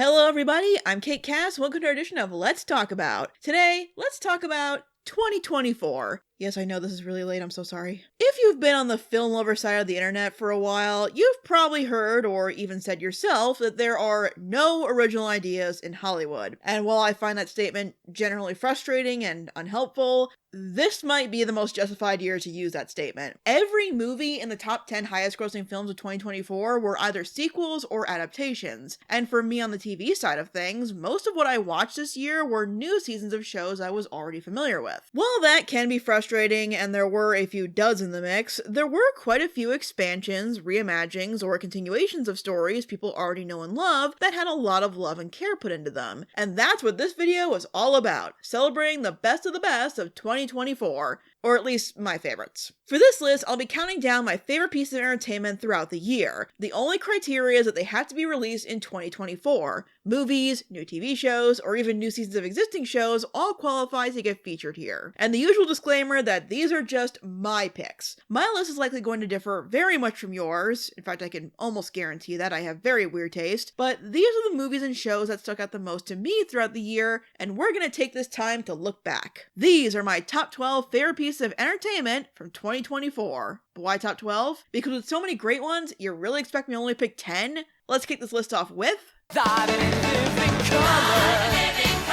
Hello everybody, I'm Kate Cass. Welcome to our edition of Let's Talk About. Today, let's talk about 2024. Yes, I know this is really late, I'm so sorry. If you've been on the film lover side of the internet for a while, you've probably heard, or even said yourself, that there are no original ideas in Hollywood. And while I find that statement generally frustrating and unhelpful, this might be the most justified year to use that statement. Every movie in the top 10 highest grossing films of 2024 were either sequels or adaptations. And for me on the TV side of things, most of what I watched this year were new seasons of shows I was already familiar with. While that can be frustrating and there were a few duds in the mix, there were quite a few expansions, reimaginings, or continuations of stories people already know and love that had a lot of love and care put into them. And that's what this video was all about, celebrating the best of 2024, or at least my favorites. For this list, I'll be counting down my favorite pieces of entertainment throughout the year. The only criteria is that they have to be released in 2024. Movies, new TV shows, or even new seasons of existing shows all qualify to get featured here. And the usual disclaimer that these are just my picks. My list is likely going to differ very much from yours. In fact, I can almost guarantee that I have very weird taste. But these are the movies and shows that stuck out the most to me throughout the year, and we're going to take this time to look back. These are my top 12 favorite pieces of entertainment from 2024. But why top 12? Because with so many great ones, you really expect me to only pick 10? Let's kick this list off with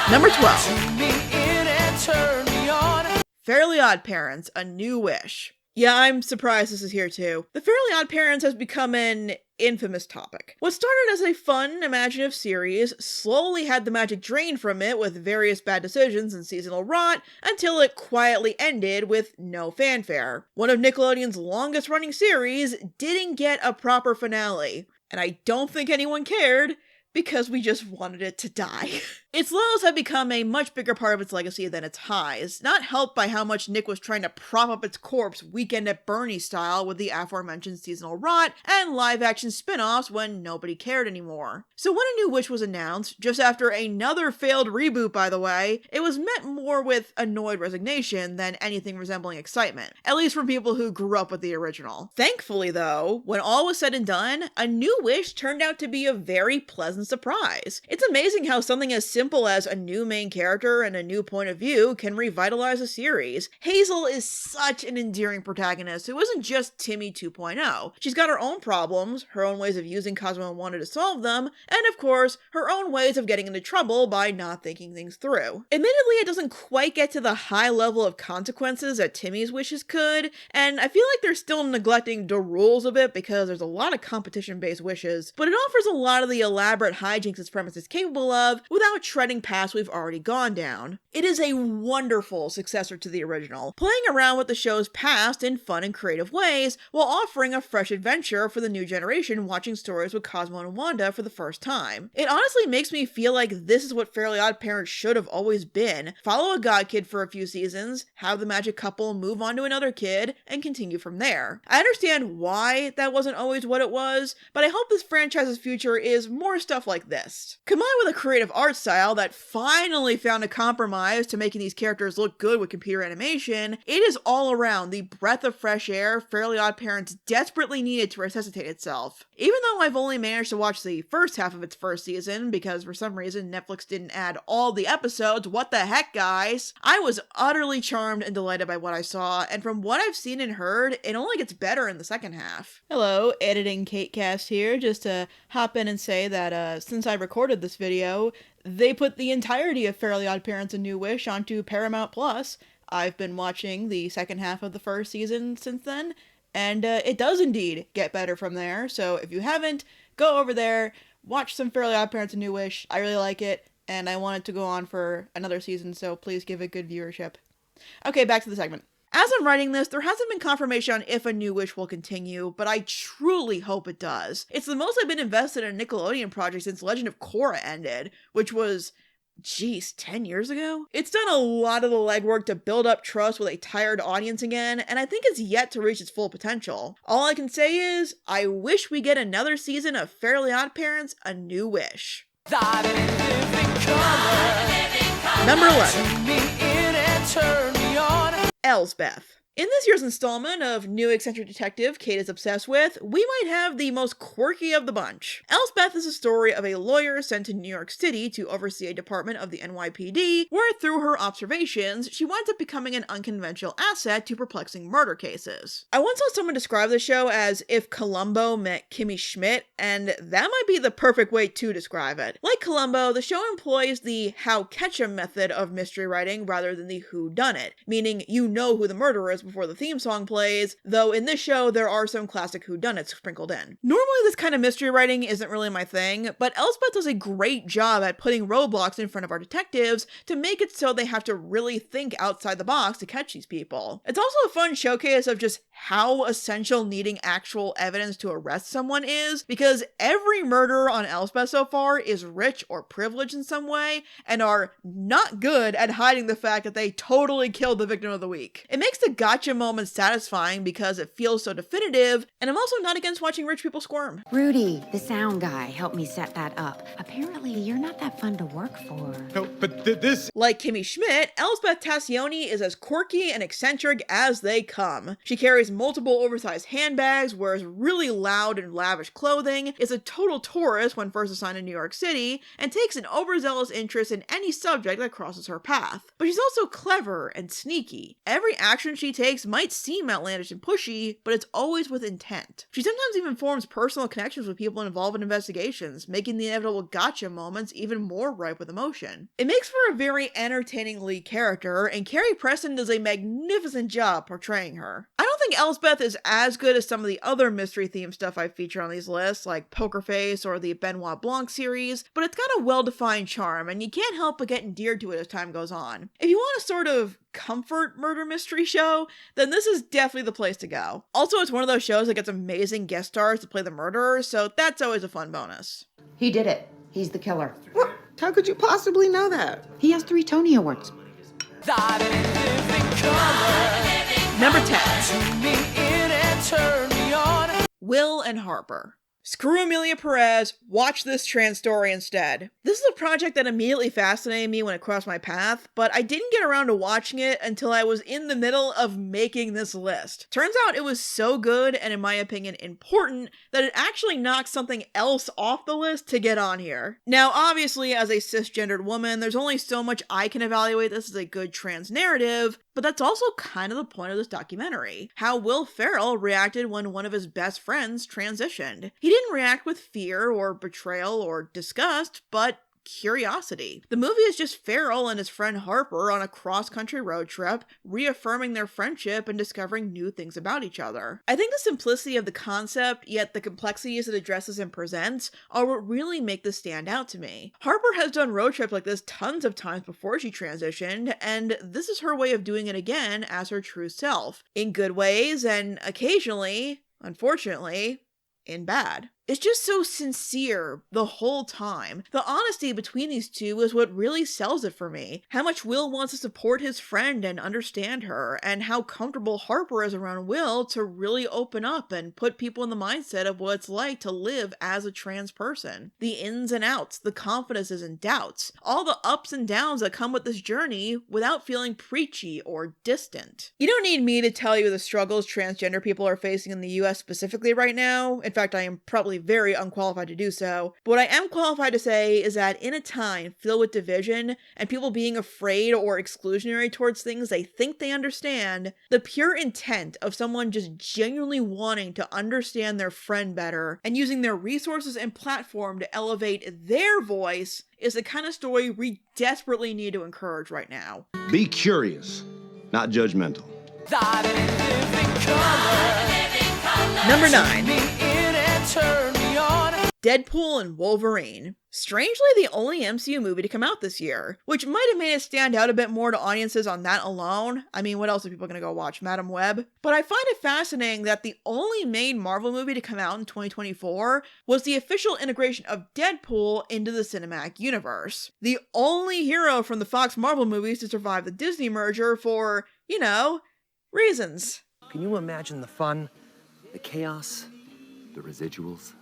number 12. Fairly Odd Parents, A New Wish. Yeah, I'm surprised this is here too. The Fairly Odd Parents has become an infamous topic. What started as a fun, imaginative series slowly had the magic drained from it with various bad decisions and seasonal rot until it quietly ended with no fanfare. One of Nickelodeon's longest running series didn't get a proper finale, and I don't think anyone cared because we just wanted it to die. Its lows have become a much bigger part of its legacy than its highs, not helped by how much Nick was trying to prop up its corpse Weekend at Bernie style with the aforementioned seasonal rot and live-action spin-offs when nobody cared anymore. So when A New Wish was announced, just after another failed reboot by the way, it was met more with annoyed resignation than anything resembling excitement, at least from people who grew up with the original. Thankfully though, when all was said and done, A New Wish turned out to be a very pleasant surprise. It's amazing how something as simple as a new main character and a new point of view can revitalize a series. Hazel is such an endearing protagonist who isn't just Timmy 2.0. She's got her own problems, her own ways of using Cosmo and Wanda to solve them, and of course, her own ways of getting into trouble by not thinking things through. Admittedly, it doesn't quite get to the high level of consequences that Timmy's wishes could, and I feel like they're still neglecting the rules a bit because there's a lot of competition-based wishes, but it offers a lot of the elaborate hijinks its premise is capable of without treading past we've already gone down. It is a wonderful successor to the original, playing around with the show's past in fun and creative ways while offering a fresh adventure for the new generation watching stories with Cosmo and Wanda for the first time. It honestly makes me feel like this is what Fairly Odd Parents should have always been. Follow a god kid for a few seasons, have the magic couple move on to another kid, and continue from there. I understand why that wasn't always what it was, but I hope this franchise's future is more stuff like this. Combined with a creative art style that finally found a compromise to making these characters look good with computer animation, it is all around the breath of fresh air Fairly Odd Parents desperately needed to resuscitate itself. Even though I've only managed to watch the first half of its first season because for some reason Netflix didn't add all the episodes, what the heck guys, I was utterly charmed and delighted by what I saw, and from what I've seen and heard, it only gets better in the second half. Hello, editing Kate Cast here, just to hop in and say that since I recorded this video, they put the entirety of Fairly Odd Parents: A New Wish onto Paramount Plus. I've been watching the second half of the first season since then, and it does indeed get better from there, so if you haven't, go over there, watch some Fairly Odd Parents: A New Wish. I really like it, and I want it to go on for another season, so please give it good viewership. Okay, back to the segment. As I'm writing this, there hasn't been confirmation on if A New Wish will continue, but I truly hope it does. It's the most I've been invested in a Nickelodeon project since Legend of Korra ended, which was, 10 years ago? It's done a lot of the legwork to build up trust with a tired audience again, and I think it's yet to reach its full potential. All I can say is, I wish we get another season of Fairly Odd Parents: A New Wish. Number 11. Elsbeth. In this year's installment of New Eccentric Detective Kate is Obsessed With, we might have the most quirky of the bunch. Elsbeth is a story of a lawyer sent to New York City to oversee a department of the NYPD, where through her observations, she winds up becoming an unconventional asset to perplexing murder cases. I once saw someone describe the show as if Columbo met Kimmy Schmidt, and that might be the perfect way to describe it. Like Columbo, the show employs the how catch 'em method of mystery writing rather than the who done it, meaning you know who the murderer is before the theme song plays, though in this show there are some classic whodunits sprinkled in. Normally this kind of mystery writing isn't really my thing, but Elsbeth does a great job at putting roadblocks in front of our detectives to make it so they have to really think outside the box to catch these people. It's also a fun showcase of just how essential needing actual evidence to arrest someone is, because every murderer on Elsbeth so far is rich or privileged in some way, and are not good at hiding the fact that they totally killed the victim of the week. It makes the gotcha moment satisfying because it feels so definitive, and I'm also not against watching rich people squirm. Rudy, the sound guy, helped me set that up. Apparently, you're not that fun to work for. No, but this... Like Kimmy Schmidt, Elsbeth Tassioni is as quirky and eccentric as they come. She carries multiple oversized handbags, wears really loud and lavish clothing, is a total tourist when first assigned to New York City, and takes an overzealous interest in any subject that crosses her path. But she's also clever and sneaky. Every action she takes might seem outlandish and pushy, but it's always with intent. She sometimes even forms personal connections with people involved in investigations, making the inevitable gotcha moments even more ripe with emotion. It makes for a very entertaining lead character, and Carrie Preston does a magnificent job portraying her. I don't think Elsbeth is as good as some of the other mystery-themed stuff I feature on these lists, like Poker Face or the Benoit Blanc series, but it's got a well-defined charm, and you can't help but get endeared to it as time goes on. If you want a sort of comfort murder mystery show, then this is definitely the place to go. Also, it's one of those shows that gets amazing guest stars to play the murderers, so that's always a fun bonus. He did it. He's the killer. What? How could you possibly know that? He has 3 Tony Awards. Number 10. Will and Harper. Screw Amelia Perez, watch this trans story instead. This is a project that immediately fascinated me when it crossed my path, but I didn't get around to watching it until I was in the middle of making this list. Turns out it was so good, and in my opinion important, that it actually knocked something else off the list to get on here. Now obviously, as a cisgendered woman, there's only so much I can evaluate this as a good trans narrative, but that's also kind of the point of this documentary. How Will Ferrell reacted when one of his best friends transitioned. He didn't react with fear or betrayal or disgust, but curiosity. The movie is just Ferrell and his friend Harper on a cross-country road trip, reaffirming their friendship and discovering new things about each other. I think the simplicity of the concept, yet the complexities it addresses and presents, are what really make this stand out to me. Harper has done road trips like this tons of times before she transitioned, and this is her way of doing it again as her true self. In good ways, and occasionally, unfortunately, in bad. It's just so sincere the whole time. The honesty between these two is what really sells it for me. How much Will wants to support his friend and understand her, and how comfortable Harper is around Will to really open up and put people in the mindset of what it's like to live as a trans person. The ins and outs, the confidences and doubts, all the ups and downs that come with this journey without feeling preachy or distant. You don't need me to tell you the struggles transgender people are facing in the US specifically right now. In fact, I am probably very unqualified to do so. But what I am qualified to say is that in a time filled with division and people being afraid or exclusionary towards things they think they understand, the pure intent of someone just genuinely wanting to understand their friend better and using their resources and platform to elevate their voice is the kind of story we desperately need to encourage right now. Be curious, not judgmental. Number 9. Deadpool and Wolverine. Strangely the only MCU movie to come out this year, which might have made it stand out a bit more to audiences on that alone. I mean, what else are people gonna go watch, Madam Web? But I find it fascinating that the only main Marvel movie to come out in 2024 was the official integration of Deadpool into the cinematic universe. The only hero from the Fox Marvel movies to survive the Disney merger for, reasons. Can you imagine the fun, the chaos, the residuals?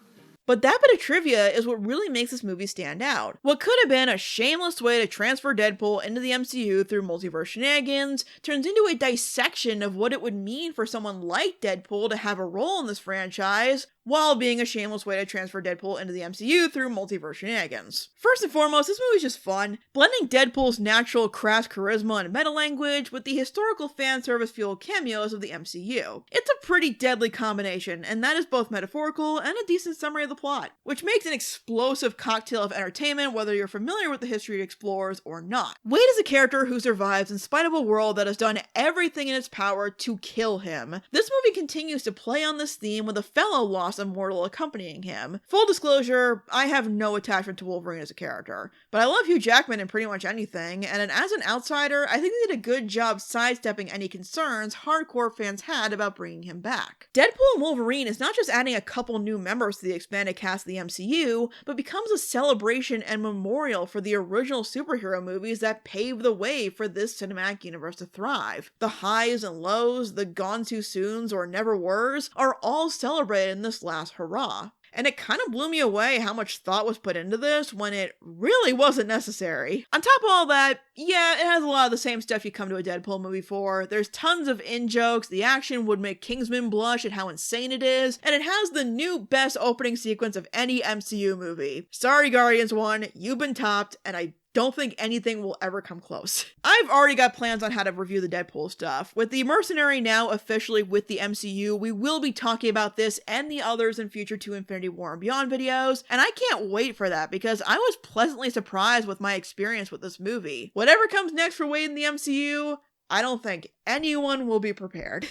But that bit of trivia is what really makes this movie stand out. What could have been a shameless way to transfer Deadpool into the MCU through multiverse shenanigans turns into a dissection of what it would mean for someone like Deadpool to have a role in this franchise, while being a shameless way to transfer Deadpool into the MCU through multiverse shenanigans. First and foremost, this movie's just fun, blending Deadpool's natural crass charisma and meta language with the historical fan service fueled cameos of the MCU. It's a pretty deadly combination, and that is both metaphorical and a decent summary of the plot, which makes an explosive cocktail of entertainment whether you're familiar with the history it explores or not. Wade is a character who survives in spite of a world that has done everything in its power to kill him. This movie continues to play on this theme with a fellow lost immortal accompanying him. Full disclosure, I have no attachment to Wolverine as a character, but I love Hugh Jackman in pretty much anything, and as an outsider, I think they did a good job sidestepping any concerns hardcore fans had about bringing him back. Deadpool and Wolverine is not just adding a couple new members to the expanded cast of the MCU, but becomes a celebration and memorial for the original superhero movies that paved the way for this cinematic universe to thrive. The highs and lows, the gone too soons or never were's, are all celebrated in this last hurrah. And it kind of blew me away how much thought was put into this when it really wasn't necessary. On top of all that, yeah, it has a lot of the same stuff you come to a Deadpool movie for. There's tons of in-jokes, the action would make Kingsman blush at how insane it is, and it has the new best opening sequence of any MCU movie. Sorry Guardians 1, you've been topped, and I don't think anything will ever come close. I've already got plans on how to review the Deadpool stuff. With the Mercenary now officially with the MCU, we will be talking about this and the others in future 2 Infinity War and Beyond videos, and I can't wait for that because I was pleasantly surprised with my experience with this movie. Whatever comes next for Wade in the MCU, I don't think anyone will be prepared.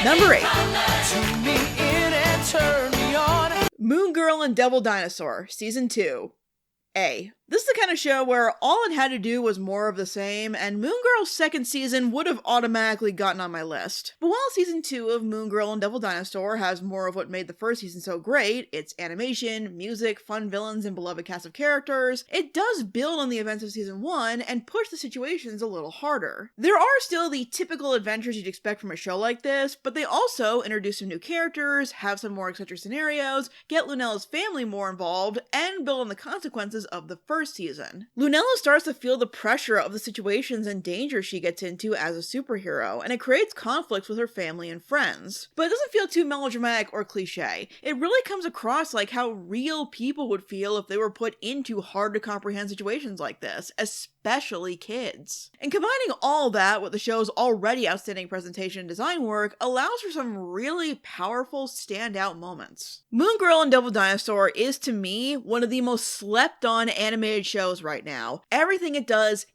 Number 8. Moon Girl and Devil Dinosaur, Season 2. A. This is the kind of show where all it had to do was more of the same, and Moon Girl's second season would have automatically gotten on my list. But while season 2 of Moon Girl and Devil Dinosaur has more of what made the first season so great, its animation, music, fun villains, and beloved cast of characters, it does build on the events of season 1 and push the situations a little harder. There are still the typical adventures you'd expect from a show like this, but they also introduce some new characters, have some more eccentric scenarios, get Lunella's family more involved, and build on the consequences of the first season. Lunella starts to feel the pressure of the situations and dangers she gets into as a superhero, and it creates conflicts with her family and friends. But it doesn't feel too melodramatic or cliche. It really comes across like how real people would feel if they were put into hard to comprehend situations like this, especially kids. And combining all that with the show's already outstanding presentation and design work allows for some really powerful standout moments. Moon Girl and Devil Dinosaur is to me one of the most slept on animated shows right now. Everything it does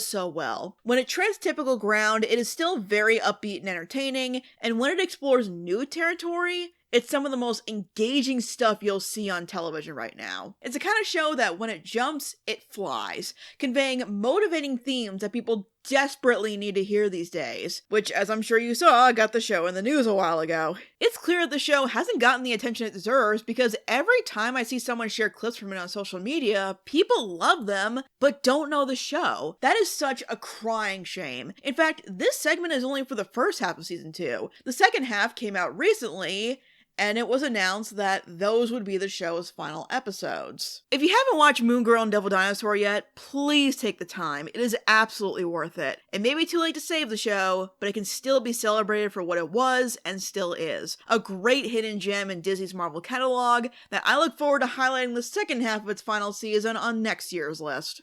so well. When it treads typical ground, it is still very upbeat and entertaining, and when it explores new territory, it's some of the most engaging stuff you'll see on television right now. It's the kind of show that when it jumps, it flies, conveying motivating themes that people desperately need to hear these days, which, as I'm sure you saw, got the show in the news a while ago. It's clear that the show hasn't gotten the attention it deserves because every time I see someone share clips from it on social media, people love them, but don't know the show. That is such a crying shame. In fact, this segment is only for the first half of season 2. The second half came out recently, and it was announced that those would be the show's final episodes. If you haven't watched Moon Girl and Devil Dinosaur yet, please take the time. It is absolutely worth it. It may be too late to save the show, but it can still be celebrated for what it was and still is. A great hidden gem in Disney's Marvel catalog that I look forward to highlighting the second half of its final season on next year's list.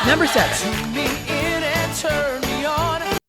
Number 7.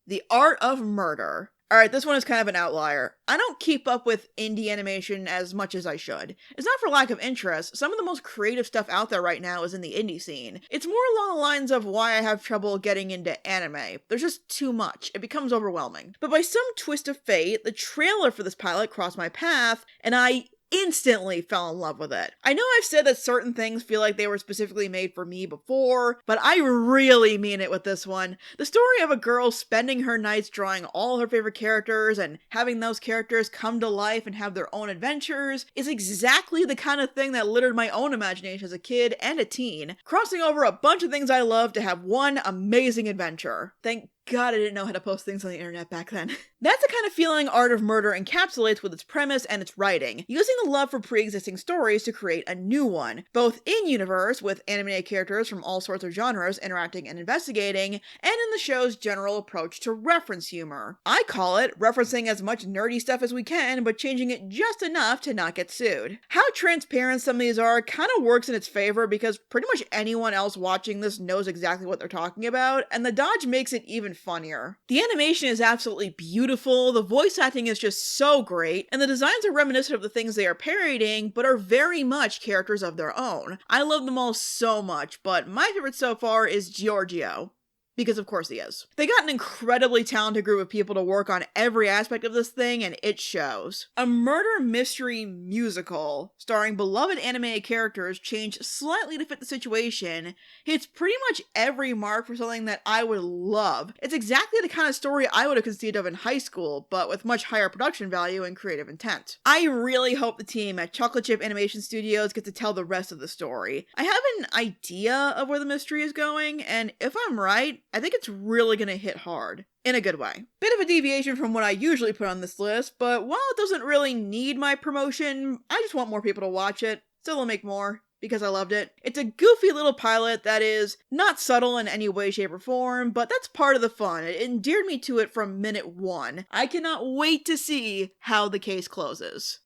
The Art of Murder. Alright, this one is kind of an outlier. I don't keep up with indie animation as much as I should. It's not for lack of interest. Some of the most creative stuff out there right now is in the indie scene. It's more along the lines of why I have trouble getting into anime. There's just too much. It becomes overwhelming. But by some twist of fate, the trailer for this pilot crossed my path, and I instantly fell in love with it. I know I've said that certain things feel like they were specifically made for me before, but I really mean it with this one. The story of a girl spending her nights drawing all her favorite characters and having those characters come to life and have their own adventures is exactly the kind of thing that littered my own imagination as a kid and a teen, crossing over a bunch of things I love to have one amazing adventure. Thank God I didn't know how to post things on the internet back then. That's the kind of feeling Art of Murder encapsulates with its premise and its writing, using the love for pre-existing stories to create a new one, both in-universe, with animated characters from all sorts of genres interacting and investigating, and in the show's general approach to reference humor. I call it referencing as much nerdy stuff as we can, but changing it just enough to not get sued. How transparent some of these are kind of works in its favor because pretty much anyone else watching this knows exactly what they're talking about, and the dodge makes it even funnier. The animation is absolutely beautiful, the voice acting is just so great, and the designs are reminiscent of the things they are parodying, but are very much characters of their own. I love them all so much, but my favorite so far is Giorgio. Because of course he is. They got an incredibly talented group of people to work on every aspect of this thing, and it shows. A murder mystery musical, starring beloved animated characters changed slightly to fit the situation, hits pretty much every mark for something that I would love. It's exactly the kind of story I would have conceived of in high school, but with much higher production value and creative intent. I really hope the team at Chocolate Chip Animation Studios get to tell the rest of the story. I have an idea of where the mystery is going, and if I'm right, I think it's really gonna hit hard. In a good way. Bit of a deviation from what I usually put on this list, but while it doesn't really need my promotion, I just want more people to watch it, so they'll make more, because I loved it. It's a goofy little pilot that is not subtle in any way, shape, or form, but that's part of the fun. It endeared me to it from minute one. I cannot wait to see how the case closes.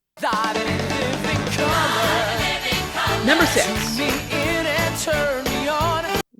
Number 6.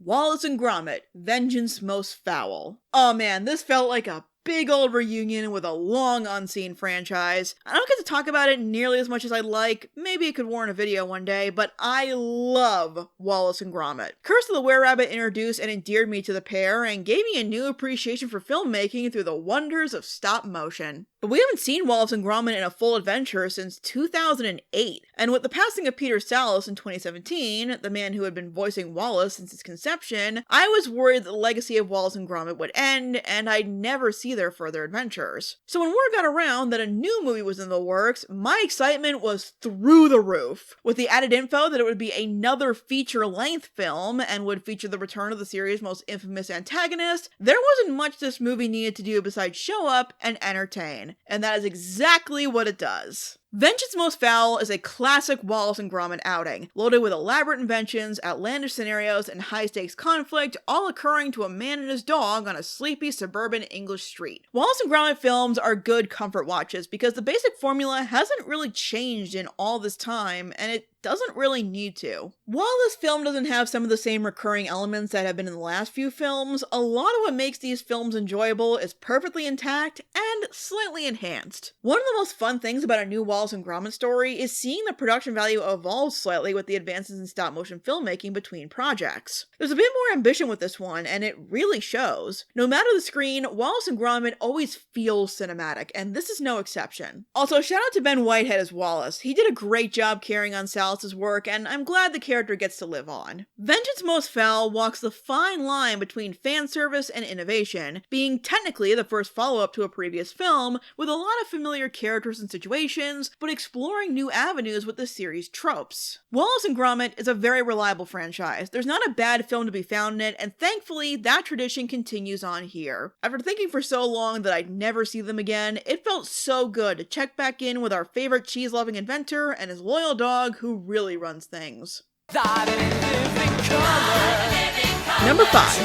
Wallace and Gromit, Vengeance Most Foul. Oh man, this felt like a big old reunion with a long unseen franchise. I don't get to talk about it nearly as much as I'd like, maybe it could warrant a video one day, but I love Wallace and Gromit. Curse of the Were-Rabbit introduced and endeared me to the pair and gave me a new appreciation for filmmaking through the wonders of stop motion. But we haven't seen Wallace and Gromit in a full adventure since 2008, and with the passing of Peter Sallis in 2017, the man who had been voicing Wallace since its conception, I was worried that the legacy of Wallace and Gromit would end, and I'd never see their further adventures. So when word got around that a new movie was in the works, my excitement was through the roof. With the added info that it would be another feature-length film and would feature the return of the series' most infamous antagonist, there wasn't much this movie needed to do besides show up and entertain. And that is exactly what it does. Vengeance Most Foul is a classic Wallace and Gromit outing, loaded with elaborate inventions, outlandish scenarios, and high-stakes conflict, all occurring to a man and his dog on a sleepy suburban English street. Wallace and Gromit films are good comfort watches because the basic formula hasn't really changed in all this time, and it doesn't really need to. While this film doesn't have some of the same recurring elements that have been in the last few films, a lot of what makes these films enjoyable is perfectly intact and slightly enhanced. One of the most fun things about a new Wallace and Gromit story is seeing the production value evolve slightly with the advances in stop-motion filmmaking between projects. There's a bit more ambition with this one, and it really shows. No matter the screen, Wallace and Gromit always feels cinematic, and this is no exception. Also, shout out to Ben Whitehead as Wallace. He did a great job carrying on Sal's work, and I'm glad the character gets to live on. Vengeance Most Foul walks the fine line between fan service and innovation, being technically the first follow-up to a previous film, with a lot of familiar characters and situations, but exploring new avenues with the series' tropes. Wallace and Gromit is a very reliable franchise. There's not a bad film to be found in it, and thankfully, that tradition continues on here. After thinking for so long that I'd never see them again, it felt so good to check back in with our favorite cheese-loving inventor and his loyal dog who really runs things. Number 5.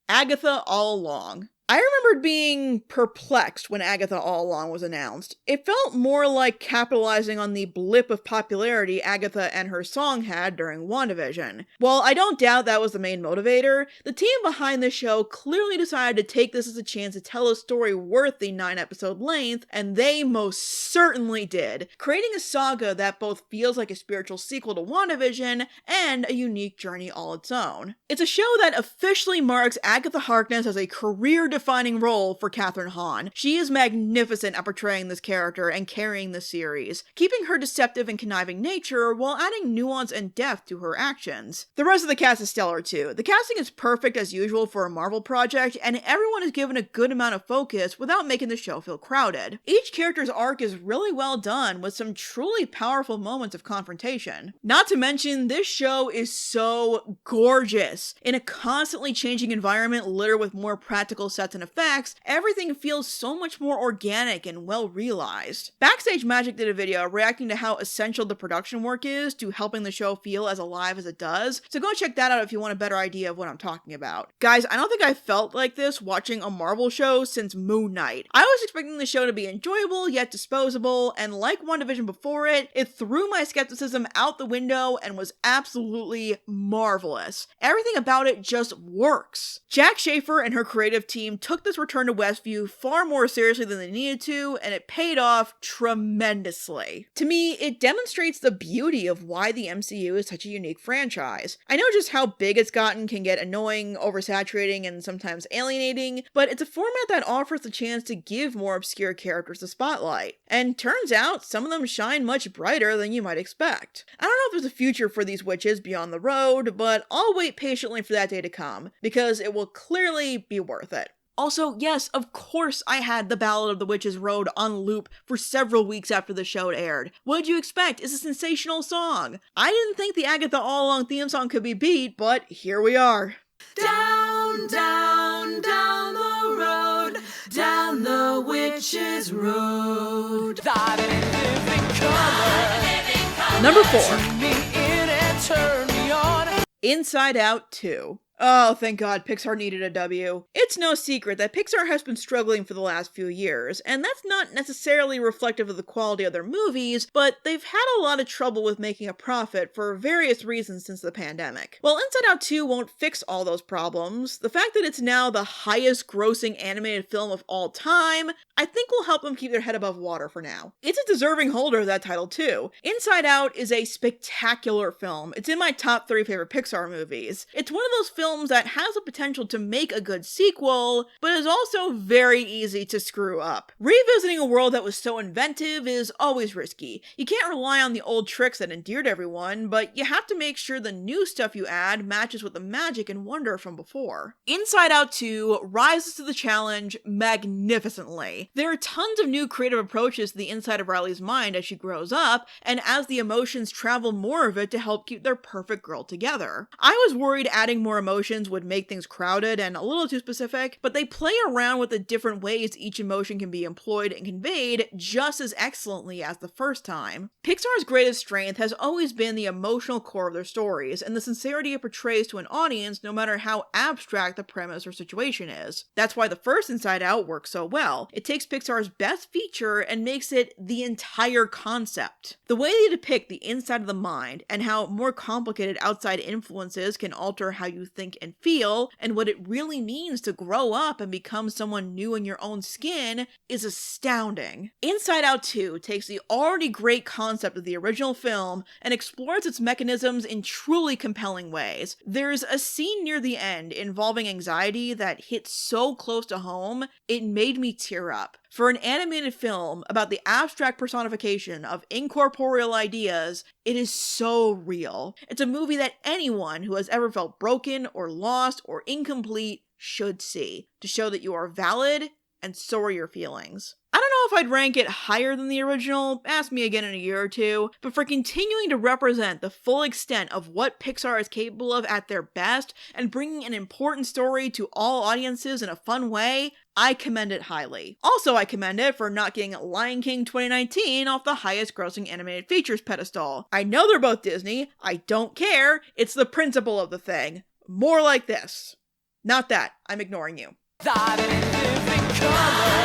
Agatha All Along. I remembered being perplexed when Agatha All Along was announced. It felt more like capitalizing on the blip of popularity Agatha and her song had during WandaVision. While I don't doubt that was the main motivator, the team behind the show clearly decided to take this as a chance to tell a story worth the 9-episode length, and they most certainly did, creating a saga that both feels like a spiritual sequel to WandaVision and a unique journey all its own. It's a show that officially marks Agatha Harkness as a career-defining role for Kathryn Hahn. She is magnificent at portraying this character and carrying the series, keeping her deceptive and conniving nature while adding nuance and depth to her actions. The rest of the cast is stellar too. The casting is perfect as usual for a Marvel project, and everyone is given a good amount of focus without making the show feel crowded. Each character's arc is really well done, with some truly powerful moments of confrontation. Not to mention, this show is so gorgeous. In a constantly changing environment littered with more practical sets sets and effects, everything feels so much more organic and well realized. Backstage Magic did a video reacting to how essential the production work is to helping the show feel as alive as it does, so go check that out if you want a better idea of what I'm talking about. Guys, I don't think I felt like this watching a Marvel show since Moon Knight. I was expecting the show to be enjoyable yet disposable, and like WandaVision before it threw my skepticism out the window and was absolutely marvelous. Everything about it just works. Jack Schaefer and her creative team took this return to Westview far more seriously than they needed to, and it paid off tremendously. To me, it demonstrates the beauty of why the MCU is such a unique franchise. I know just how big it's gotten can get annoying, oversaturating, and sometimes alienating, but it's a format that offers the chance to give more obscure characters the spotlight. And turns out, some of them shine much brighter than you might expect. I don't know if there's a future for these witches beyond the road, but I'll wait patiently for that day to come, because it will clearly be worth it. Also, yes, of course I had The Ballad of the Witches Road on loop for several weeks after the show aired. What'd you expect? It's a sensational song. I didn't think the Agatha All Along theme song could be beat, but here we are. Down, down, down the road, down the witch's road. Thought it living color. Number 4. Turn me in and turn me on. Inside Out 2. Oh, thank God Pixar needed a W. It's no secret that Pixar has been struggling for the last few years, and that's not necessarily reflective of the quality of their movies, but they've had a lot of trouble with making a profit for various reasons since the pandemic. While Inside Out 2 won't fix all those problems, the fact that it's now the highest grossing animated film of all time, I think will help them keep their head above water for now. It's a deserving holder of that title too. Inside Out is a spectacular film. It's in my top 3 favorite Pixar movies. It's one of those films that has the potential to make a good sequel, but is also very easy to screw up. Revisiting a world that was so inventive is always risky. You can't rely on the old tricks that endeared everyone, but you have to make sure the new stuff you add matches with the magic and wonder from before. Inside Out 2 rises to the challenge magnificently. There are tons of new creative approaches to the inside of Riley's mind as she grows up, and as the emotions travel more of it to help keep their perfect girl together. I was worried adding more emotions would make things crowded and a little too specific, but they play around with the different ways each emotion can be employed and conveyed just as excellently as the first time. Pixar's greatest strength has always been the emotional core of their stories and the sincerity it portrays to an audience no matter how abstract the premise or situation is. That's why the first Inside Out works so well. It takes Pixar's best feature and makes it the entire concept. The way they depict the inside of the mind and how more complicated outside influences can alter how you think and feel, and what it really means to grow up and become someone new in your own skin is astounding. Inside Out 2 takes the already great concept of the original film and explores its mechanisms in truly compelling ways. There's a scene near the end involving anxiety that hits so close to home, it made me tear up. For an animated film about the abstract personification of incorporeal ideas, it is so real. It's a movie that anyone who has ever felt broken or lost or incomplete should see, to show that you are valid and so are your feelings. I don't know if I'd rank it higher than the original, ask me again in a year or two, but for continuing to represent the full extent of what Pixar is capable of at their best and bringing an important story to all audiences in a fun way, I commend it highly. Also, I commend it for not getting Lion King 2019 off the highest grossing animated features pedestal. I know they're both Disney, I don't care, it's the principle of the thing. More like this. Not that, I'm ignoring you. Thought it living color.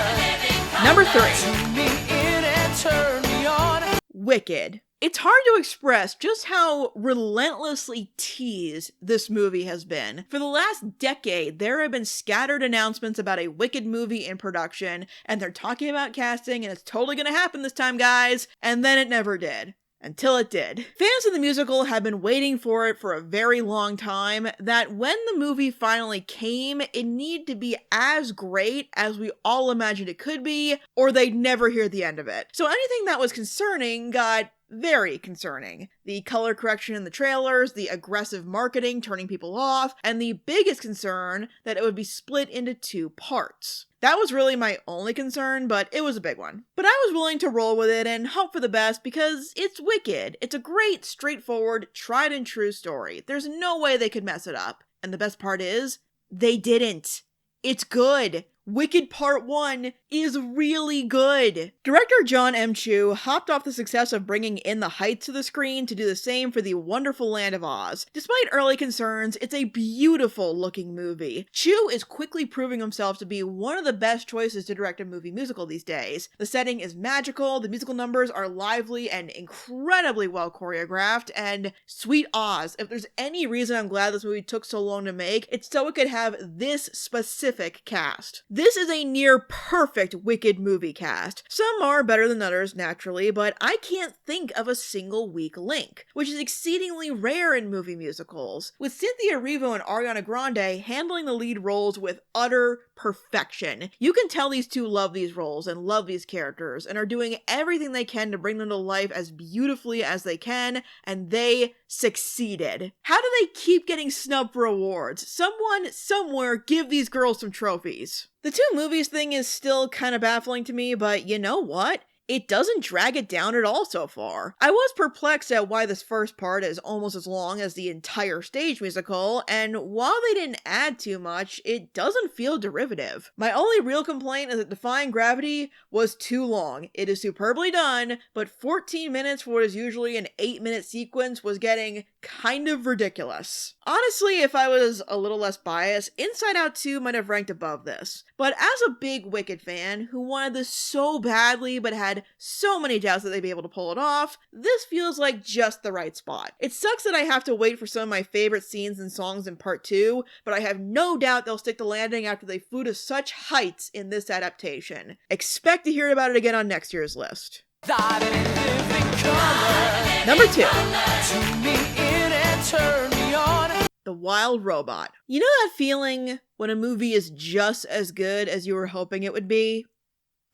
Number 3. Turn me in and turn me on. Wicked. It's hard to express just how relentlessly teased this movie has been. For the last decade, there have been scattered announcements about a Wicked movie in production, and they're talking about casting, and it's totally gonna happen this time, guys, and then it never did. Until it did. Fans of the musical have been waiting for it for a very long time, that when the movie finally came, it needed to be as great as we all imagined it could be, or they'd never hear the end of it. So anything that was concerning got very concerning. The color correction in the trailers, the aggressive marketing turning people off, and the biggest concern that it would be split into 2 parts. That was really my only concern, but it was a big one. But I was willing to roll with it and hope for the best because it's Wicked. It's a great, straightforward, tried and true story. There's no way they could mess it up. And the best part is, they didn't. It's good. Wicked Part 1 is really good. Director John M. Chu hopped off the success of bringing In the Heights to the screen to do the same for The Wonderful Land of Oz. Despite early concerns, it's a beautiful looking movie. Chu is quickly proving himself to be one of the best choices to direct a movie musical these days. The setting is magical, the musical numbers are lively and incredibly well choreographed, and Sweet Oz, if there's any reason I'm glad this movie took so long to make, it's so it could have this specific cast. This is a near perfect Wicked movie cast. Some are better than others, naturally, but I can't think of a single weak link, which is exceedingly rare in movie musicals, with Cynthia Erivo and Ariana Grande handling the lead roles with utter perfection. You can tell these two love these roles and love these characters, and are doing everything they can to bring them to life as beautifully as they can, and they succeeded. How do they keep getting snubbed for awards? Someone, somewhere, give these girls some trophies. The two movies thing is still kind of baffling to me, but you know what? It doesn't drag it down at all so far. I was perplexed at why this first part is almost as long as the entire stage musical, and while they didn't add too much, it doesn't feel derivative. My only real complaint is that Defying Gravity was too long. It is superbly done, but 14 minutes for what is usually an 8-minute sequence was getting kind of ridiculous. Honestly, if I was a little less biased, Inside Out 2 might have ranked above this. But as a big Wicked fan who wanted this so badly but had so many doubts that they'd be able to pull it off, this feels like just the right spot. It sucks that I have to wait for some of my favorite scenes and songs in part 2, but I have no doubt they'll stick the landing after they flew to such heights in this adaptation. Expect to hear about it again on next year's list. Died in living color. Number 2. Tune me in and turn me on. The Wild Robot. You know that feeling when a movie is just as good as you were hoping it would be?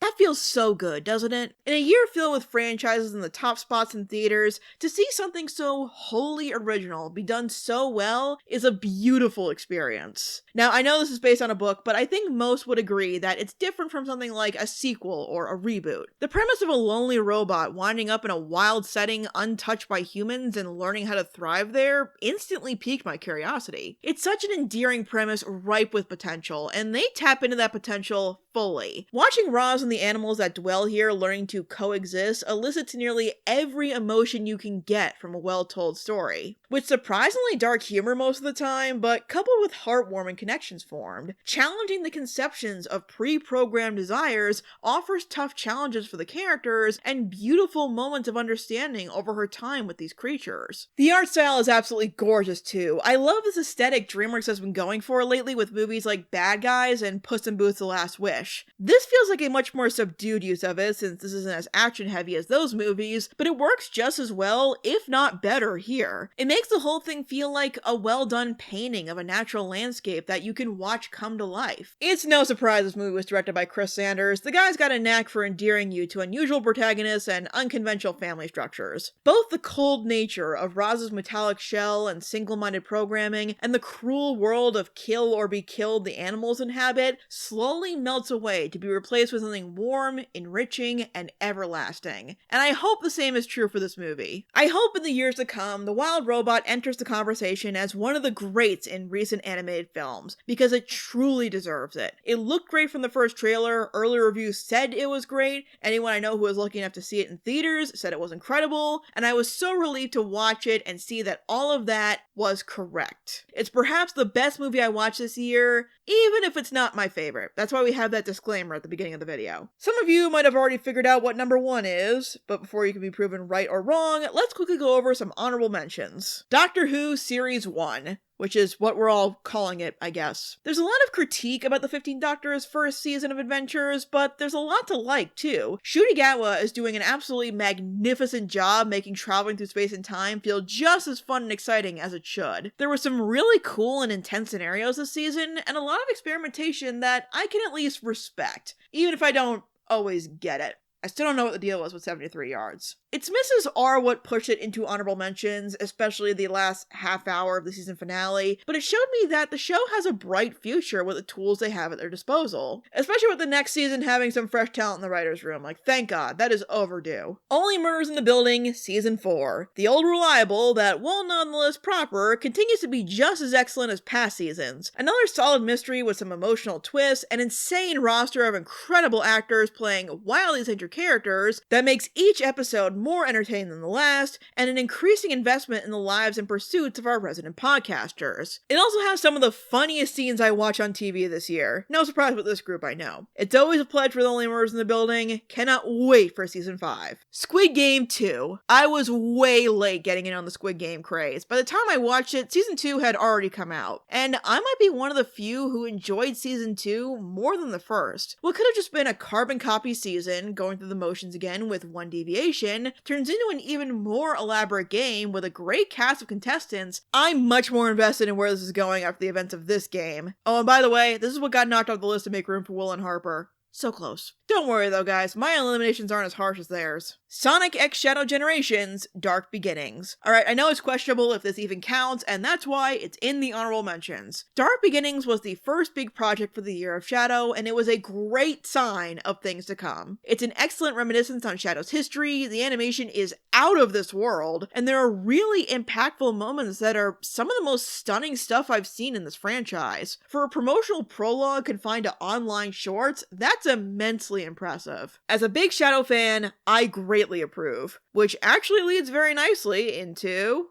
That feels so good, doesn't it? In a year filled with franchises in the top spots in theaters, to see something so wholly original be done so well is a beautiful experience. Now, I know this is based on a book, but I think most would agree that it's different from something like a sequel or a reboot. The premise of a lonely robot winding up in a wild setting untouched by humans and learning how to thrive there instantly piqued my curiosity. It's such an endearing premise ripe with potential, and they tap into that potential fully. Watching Roz and the animals that dwell here learning to coexist elicits nearly every emotion you can get from a well-told story. With surprisingly dark humor most of the time, but coupled with heartwarming connections formed. Challenging the conceptions of pre-programmed desires offers tough challenges for the characters and beautiful moments of understanding over her time with these creatures. The art style is absolutely gorgeous too. I love this aesthetic DreamWorks has been going for lately with movies like Bad Guys and Puss in Boots: The Last Wish. This feels like a much more subdued use of it since this isn't as action heavy as those movies, but it works just as well, if not better, here. It makes the whole thing feel like a well done painting of a natural landscape that you can watch come to life. It's no surprise this movie was directed by Chris Sanders. The guy's got a knack for endearing you to unusual protagonists and unconventional family structures. Both the cold nature of Roz's metallic shell and single-minded programming, and the cruel world of kill or be killed the animals inhabit, slowly melts away to be replaced with something warm, enriching, and everlasting. And I hope the same is true for this movie. I hope in the years to come, The Wild Robot enters the conversation as one of the greats in recent animated films, because it truly deserves it. It looked great from the first trailer, early reviews said it was great, anyone I know who was lucky enough to see it in theaters said it was incredible, and I was so relieved to watch it and see that all of that was correct. It's perhaps the best movie I watched this year, even if it's not my favorite. That's why we have that disclaimer at the beginning of the video. Some of you might have already figured out what number 1 is, but before you can be proven right or wrong, let's quickly go over some honorable mentions. Doctor Who Series 1. Which is what we're all calling it, I guess. There's a lot of critique about the 15th Doctor's first season of adventures, but there's a lot to like, too. Ncuti Gatwa is doing an absolutely magnificent job making traveling through space and time feel just as fun and exciting as it should. There were some really cool and intense scenarios this season, and a lot of experimentation that I can at least respect, even if I don't always get it. I still don't know what the deal was with 73 yards. Its misses are what pushed it into honorable mentions, especially the last half hour of the season finale, but it showed me that the show has a bright future with the tools they have at their disposal, especially with the next season having some fresh talent in the writer's room. Like, thank God, that is overdue. Only Murders in the Building, Season 4. The old reliable that, while not on the list proper, continues to be just as excellent as past seasons. Another solid mystery with some emotional twists, an insane roster of incredible actors playing wildly eccentric characters that makes each episode more entertaining than the last, and an increasing investment in the lives and pursuits of our resident podcasters. It also has some of the funniest scenes I watch on TV this year. No surprise with this group, I know. It's always a pledge for the Only Murders in the Building. Cannot wait for season 5. Squid Game 2. I was way late getting in on the Squid Game craze. By the time I watched it, season 2 had already come out, and I might be one of the few who enjoyed season 2 more than the first. What could have just been a carbon copy season, going through the motions again with one deviation, turns into an even more elaborate game with a great cast of contestants. I'm much more invested in where this is going after the events of this game. Oh, and by the way, this is what got knocked off the list to make room for Will and Harper. So close. Don't worry though, guys, my eliminations aren't as harsh as theirs. Sonic X Shadow Generations, Dark Beginnings. Alright, I know it's questionable if this even counts, and that's why it's in the honorable mentions. Dark Beginnings was the first big project for the Year of Shadow, and it was a great sign of things to come. It's an excellent reminiscence on Shadow's history, the animation is out of this world, and there are really impactful moments that are some of the most stunning stuff I've seen in this franchise. For a promotional prologue confined to online shorts, that's immensely impressive. As a big Shadow fan, I greatly approve, which actually leads very nicely into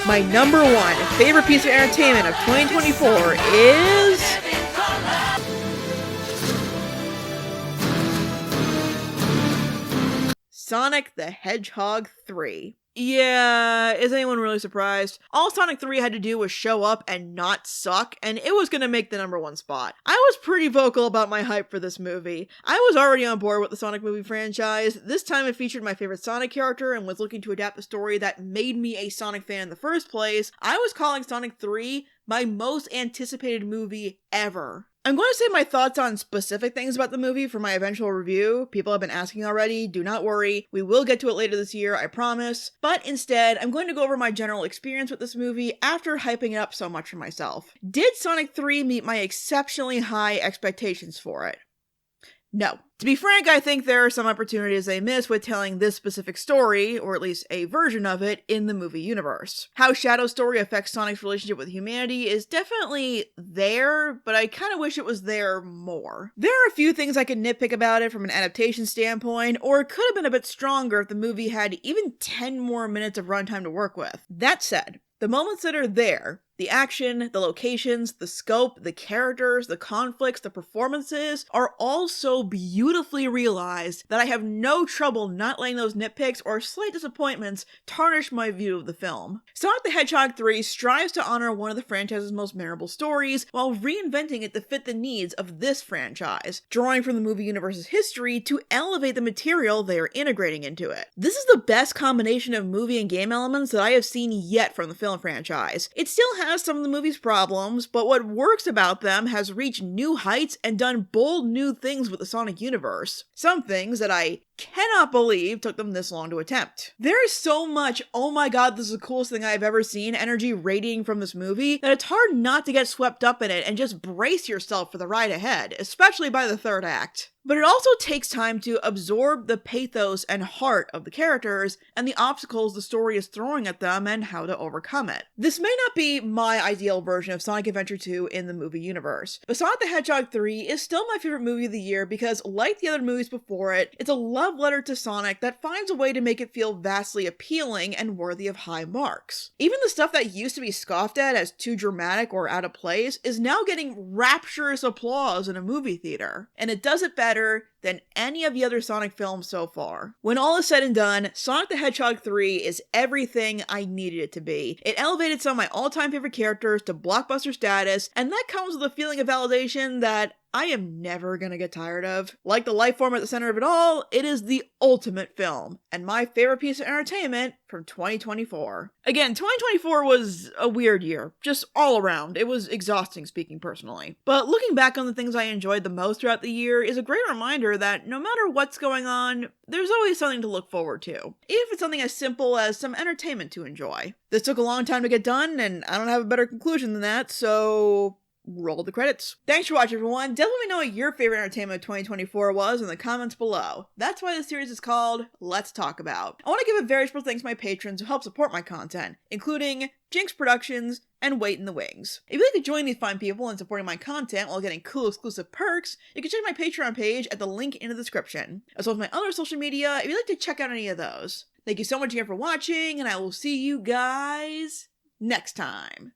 my number one favorite piece of entertainment of 2024 is Sonic the Hedgehog 3. Yeah, is anyone really surprised? All Sonic 3 had to do was show up and not suck, and it was gonna make the number one spot. I was pretty vocal about my hype for this movie. I was already on board with the Sonic movie franchise. This time it featured my favorite Sonic character and was looking to adapt the story that made me a Sonic fan in the first place. I was calling Sonic 3 my most anticipated movie ever. I'm going to say my thoughts on specific things about the movie for my eventual review. People have been asking already, do not worry. We will get to it later this year, I promise. But instead, I'm going to go over my general experience with this movie after hyping it up so much for myself. Did Sonic 3 meet my exceptionally high expectations for it? No. To be frank, I think there are some opportunities they miss with telling this specific story, or at least a version of it, in the movie universe. How Shadow's story affects Sonic's relationship with humanity is definitely there, but I kind of wish it was there more. There are a few things I could nitpick about it from an adaptation standpoint, or it could have been a bit stronger if the movie had even 10 more minutes of runtime to work with. That said, the moments that are there, the action, the locations, the scope, the characters, the conflicts, the performances are all so beautifully realized that I have no trouble not letting those nitpicks or slight disappointments tarnish my view of the film. Sonic the Hedgehog 3 strives to honor one of the franchise's most memorable stories while reinventing it to fit the needs of this franchise, drawing from the movie universe's history to elevate the material they are integrating into it. This is the best combination of movie and game elements that I have seen yet from the film franchise. It still has some of the movie's problems, but what works about them has reached new heights and done bold new things with the Sonic universe. Some things that I cannot believe took them this long to attempt. There is so much, oh my god, this is the coolest thing I've ever seen energy radiating from this movie that it's hard not to get swept up in it and just brace yourself for the ride ahead, especially by the third act. But it also takes time to absorb the pathos and heart of the characters and the obstacles the story is throwing at them and how to overcome it. This may not be my ideal version of Sonic Adventure 2 in the movie universe, but Sonic the Hedgehog 3 is still my favorite movie of the year because, like the other movies before it, it's a love letter to Sonic that finds a way to make it feel vastly appealing and worthy of high marks. Even the stuff that used to be scoffed at as too dramatic or out of place is now getting rapturous applause in a movie theater, and it does it better than any of the other Sonic films so far. When all is said and done, Sonic the Hedgehog 3 is everything I needed it to be. It elevated some of my all-time favorite characters to blockbuster status, and that comes with a feeling of validation that I am never gonna get tired of. Like the life form at the center of it all, it is the ultimate film, and my favorite piece of entertainment from 2024. Again, 2024 was a weird year, just all around. It was exhausting, speaking personally. But looking back on the things I enjoyed the most throughout the year is a great reminder that no matter what's going on, there's always something to look forward to, even if it's something as simple as some entertainment to enjoy. This took a long time to get done, and I don't have a better conclusion than that, so roll the credits. Thanks for watching, everyone. Definitely let me know what your favorite entertainment of 2024 was in the comments below. That's why this series is called Let's Talk About. I want to give a very special thanks to my patrons who help support my content, including Jinx Productions and Wait in the Wings. If you'd like to join these fine people in supporting my content while getting cool exclusive perks, you can check my Patreon page at the link in the description, as well as my other social media if you'd like to check out any of those. Thank you so much again for watching, and I will see you guys next time.